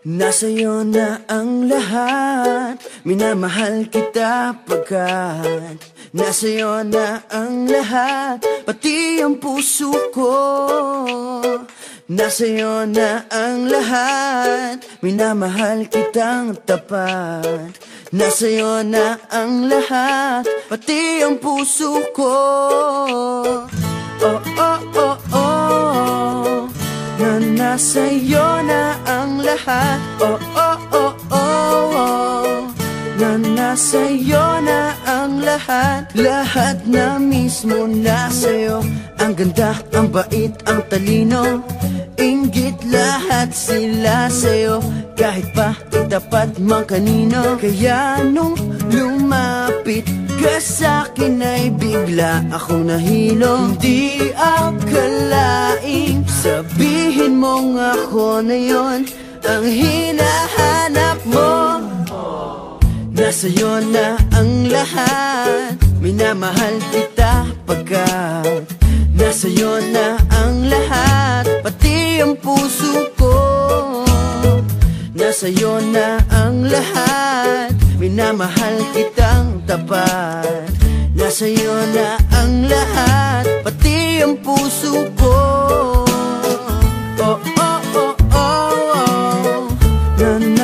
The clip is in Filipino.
Nasa'yo na ang lahat, minamahal kita pagkat nasa'yo na ang lahat, pati ang puso ko. Nasa'yo na ang lahat, minamahal kitang tapat. Nasa'yo na ang lahat, pati ang puso ko. Oh, oh, oh, oh, na nasa'yo na ang lahat. Oh, oh, oh, oh, oh, na nasa'yo na ang lahat. Lahat na mismo nasa'yo. Ang ganda, ang bait, ang talino, inggit lahat sila sa'yo. Kahit pa itapat man kanino. Kaya nung lumapit ka sa'kin ay bigla akong nahilo. Hindi akalaing sabihin mong ako na yon ang hinahanap mo. Nasa'yo na ang lahat, minamahal kita pagkat nasa'yo na ang lahat, pati ang puso ko. Nasa'yo na ang lahat, minamahal kitang tapat. Nasa'yo na ang lahat, pati ang puso ko. Oh, oh, oh, oh, oh, na